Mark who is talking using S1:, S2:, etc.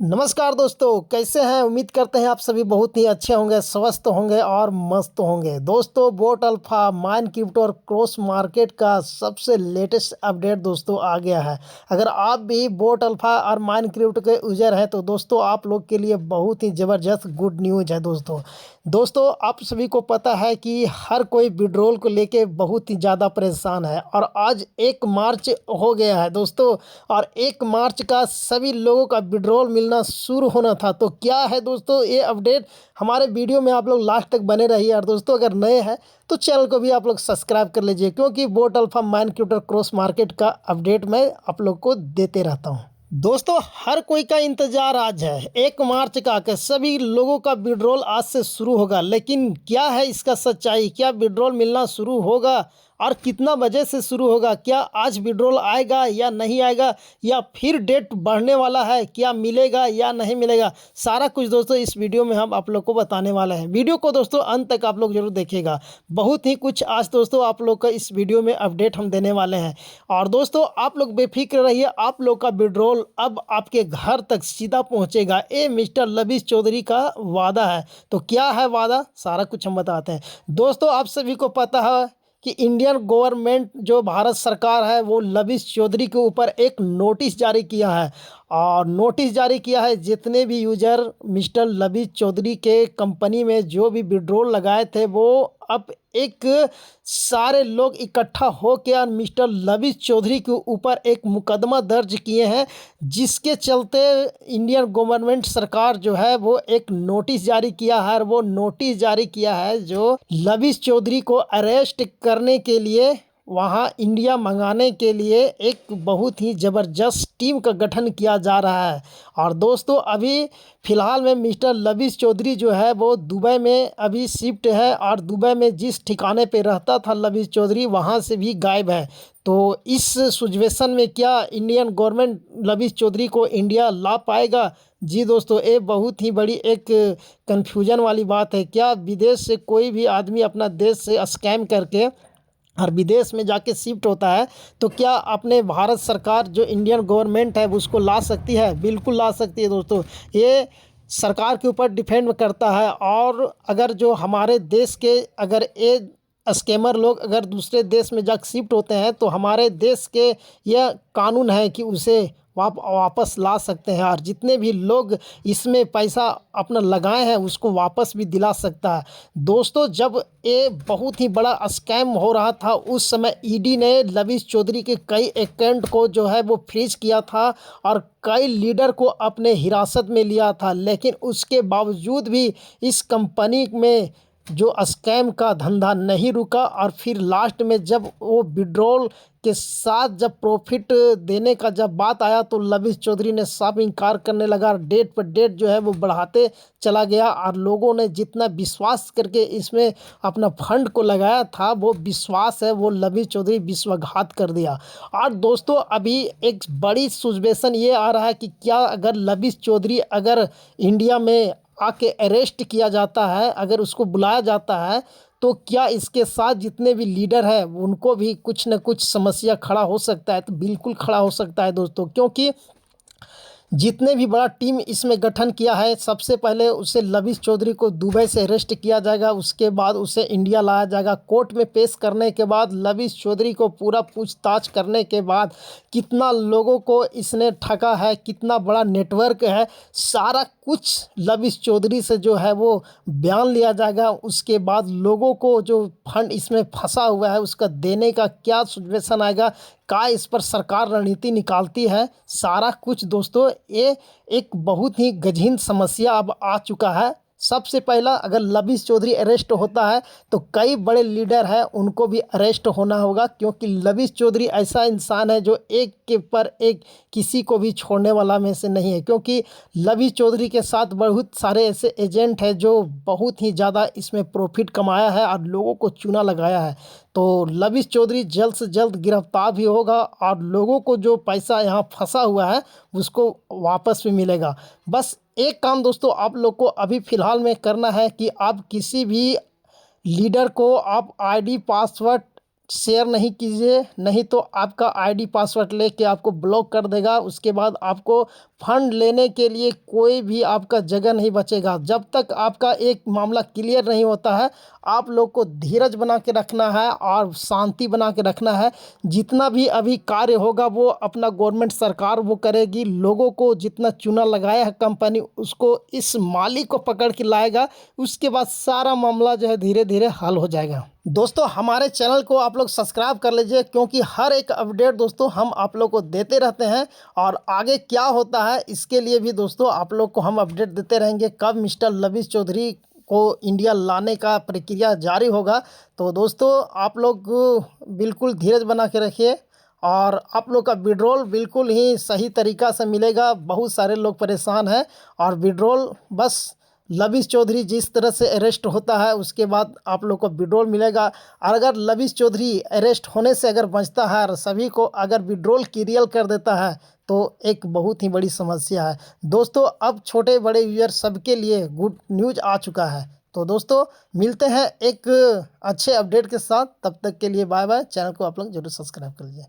S1: नमस्कार दोस्तों, कैसे हैं? उम्मीद करते हैं आप सभी बहुत ही अच्छे होंगे, स्वस्थ होंगे और मस्त होंगे। दोस्तों, बोट अल्फा, माइन क्रिप्टो और क्रॉस मार्केट का सबसे लेटेस्ट अपडेट दोस्तों आ गया है। अगर आप भी बोट अल्फा और माइन क्रिप्टो के यूजर हैं तो दोस्तों आप लोग के लिए बहुत ही ज़बरदस्त गुड न्यूज़ है दोस्तों आप सभी को पता है कि हर कोई विड्रॉल को लेके बहुत ही ज़्यादा परेशान है और आज 1 मार्च हो गया है दोस्तों। और 1 मार्च का सभी लोगों का विड्रॉल मिलना शुरू होना था। तो क्या है दोस्तों ये अपडेट, हमारे वीडियो में आप लोग लास्ट तक बने रहिए। और दोस्तों अगर नए हैं तो चैनल को भी आप लोग सब्सक्राइब कर लीजिए, क्योंकि boat alpha, mine crypto, cross market का अपडेट मैं आप लोग को देते रहता हूँ। दोस्तों हर कोई का इंतजार आज है 1 मार्च का कि सभी लोगों का विड्रॉल आज से शुरू होगा। लेकिन क्या है इसका सच्चाई, क्या विड्रॉल मिलना शुरू होगा और कितना बजे से शुरू होगा? क्या आज विड्रॉल आएगा या नहीं आएगा, या फिर डेट बढ़ने वाला है, क्या मिलेगा या नहीं मिलेगा? सारा कुछ दोस्तों इस वीडियो में हम आप लोग को बताने वाले हैं। वीडियो को दोस्तों अंत तक आप लोग जरूर देखिएगा, बहुत ही कुछ आज दोस्तों आप लोग का इस वीडियो में अपडेट हम देने वाले हैं। और दोस्तों आप लोग बेफिक्र रहिए, आप लोग का विड्रॉल अब आपके घर तक सीधा पहुंचेगा। ये मिस्टर लबीश चौधरी का वादा है। तो क्या है वादा, सारा कुछ हम बताते हैं। दोस्तों आप सभी को पता है कि इंडियन गवर्नमेंट जो भारत सरकार है वो लबीश चौधरी के ऊपर एक नोटिस जारी किया है। और नोटिस जारी किया है जितने भी यूजर मिस्टर लबीश चौधरी के कंपनी में जो भी विड्रॉल लगाए थे, वो अब एक सारे लोग इकट्ठा होकर मिस्टर लबीश चौधरी के ऊपर एक मुकदमा दर्ज किए हैं। जिसके चलते इंडियन गवर्नमेंट सरकार जो है वो एक नोटिस जारी किया है। और वो नोटिस जारी किया है जो लबीश चौधरी को अरेस्ट करने के लिए, वहाँ इंडिया मंगाने के लिए एक बहुत ही ज़बरदस्त टीम का गठन किया जा रहा है। और दोस्तों अभी फ़िलहाल में मिस्टर लबीश चौधरी जो है वो दुबई में अभी शिफ्ट है। और दुबई में जिस ठिकाने पे रहता था लबीश चौधरी, वहाँ से भी गायब है। तो इस सिचुएशन में क्या इंडियन गवर्नमेंट लबीश चौधरी को इंडिया ला पाएगा? जी दोस्तों, ये बहुत ही बड़ी एक कन्फ्यूजन वाली बात है। क्या विदेश से कोई भी आदमी अपना देश से स्कैम करके और विदेश में जाके शिफ्ट होता है तो क्या अपने भारत सरकार जो इंडियन गवर्नमेंट है उसको ला सकती है? बिल्कुल ला सकती है दोस्तों। ये सरकार के ऊपर डिपेंड करता है। और अगर जो हमारे देश के अगर ये स्कैमर लोग अगर दूसरे देश में जाकर शिफ्ट होते हैं तो हमारे देश के यह कानून है कि उसे वापस ला सकते हैं। और जितने भी लोग इसमें पैसा अपना लगाए हैं उसको वापस भी दिला सकता है। दोस्तों जब ये बहुत ही बड़ा स्कैम हो रहा था उस समय ईडी ने लबीश चौधरी के कई अकाउंट को जो है वो फ्रीज किया था और कई लीडर को अपने हिरासत में लिया था। लेकिन उसके बावजूद भी इस कंपनी में जो स्कैम का धंधा नहीं रुका। और फिर लास्ट में जब वो विड्रॉल के साथ जब प्रॉफिट देने का जब बात आया तो लबीश चौधरी ने साफ इनकार करने लगा। डेट पर डेट जो है वो बढ़ाते चला गया। और लोगों ने जितना विश्वास करके इसमें अपना फंड को लगाया था, वो विश्वास है वो लबीश चौधरी विश्वासघात कर दिया। और दोस्तों अभी एक बड़ी सिचुएशन ये आ रहा है कि क्या अगर लबीश चौधरी अगर इंडिया में आके अरेस्ट किया जाता है, अगर उसको बुलाया जाता है, तो क्या इसके साथ जितने भी लीडर हैं उनको भी कुछ न कुछ समस्या खड़ा हो सकता है? तो बिल्कुल खड़ा हो सकता है दोस्तों, क्योंकि जितने भी बड़ा टीम इसमें गठन किया है, सबसे पहले उसे लबीश चौधरी को दुबई से अरेस्ट किया जाएगा, उसके बाद उसे इंडिया लाया जाएगा। कोर्ट में पेश करने के बाद लबीश चौधरी को पूरा पूछताछ करने के बाद कितना लोगों को इसने ठगा है, कितना बड़ा नेटवर्क है, सारा कुछ लबीश चौधरी से जो है वो बयान लिया जाएगा। उसके बाद लोगों को जो फंड इसमें फंसा हुआ है उसका देने का क्या सिचुएशन आएगा, क्या इस पर सरकार रणनीति निकालती है, सारा कुछ दोस्तों ये एक बहुत ही गंभीर समस्या अब आ चुका है। सबसे पहला अगर लबीश चौधरी अरेस्ट होता है तो कई बड़े लीडर हैं उनको भी अरेस्ट होना होगा, क्योंकि लबीश चौधरी ऐसा इंसान है जो एक के पर एक किसी को भी छोड़ने वाला में से नहीं है। क्योंकि लबीश चौधरी के साथ बहुत सारे ऐसे एजेंट हैं जो बहुत ही ज़्यादा इसमें प्रॉफिट कमाया है और लोगों को चूना लगाया है। तो लबीश चौधरी जल्द से जल्द गिरफ्तार भी होगा और लोगों को जो पैसा यहाँ फंसा हुआ है उसको वापस भी मिलेगा। बस एक काम दोस्तों आप लोग को अभी फ़िलहाल में करना है कि आप किसी भी लीडर को आप आईडी पासवर्ड शेयर नहीं कीजिए, नहीं तो आपका आईडी पासवर्ड लेके आपको ब्लॉक कर देगा। उसके बाद आपको फंड लेने के लिए कोई भी आपका जगह नहीं बचेगा। जब तक आपका एक मामला क्लियर नहीं होता है, आप लोग को धीरज बना के रखना है और शांति बना के रखना है। जितना भी अभी कार्य होगा वो अपना गवर्नमेंट सरकार वो करेगी। लोगों को जितना चूना लगाया है कंपनी, उसको इस मालिक को पकड़ के लाएगा। उसके बाद सारा मामला जो है धीरे धीरे हल हो जाएगा। दोस्तों, हमारे चैनल को आप लोग सब्सक्राइब कर लीजिए, क्योंकि हर एक अपडेट दोस्तों हम आप लोग को देते रहते हैं। और आगे क्या होता है इसके लिए भी दोस्तों आप लोग को हम अपडेट देते रहेंगे। कब मिस्टर लविश चौधरी को इंडिया लाने का प्रक्रिया जारी होगा, तो दोस्तों आप लोग बिल्कुल धीरज बना के रखिए। और आप लोग का विड्रॉल बिल्कुल ही सही तरीक़ा से मिलेगा। बहुत सारे लोग परेशान हैं, और विड्रॉल बस लविश चौधरी जिस तरह से अरेस्ट होता है उसके बाद आप लोग को विड्रॉल मिलेगा। और अगर लविश चौधरी अरेस्ट होने से अगर बचता है और सभी को अगर विड्रॉल क्लियर कर देता है, तो एक बहुत ही बड़ी समस्या है दोस्तों। अब छोटे बड़े यूजर सबके लिए गुड न्यूज़ आ चुका है। तो दोस्तों, मिलते हैं एक अच्छे अपडेट के साथ। तब तक के लिए बाय बाय। चैनल को आप लोग जरूर सब्सक्राइब कर लीजिए।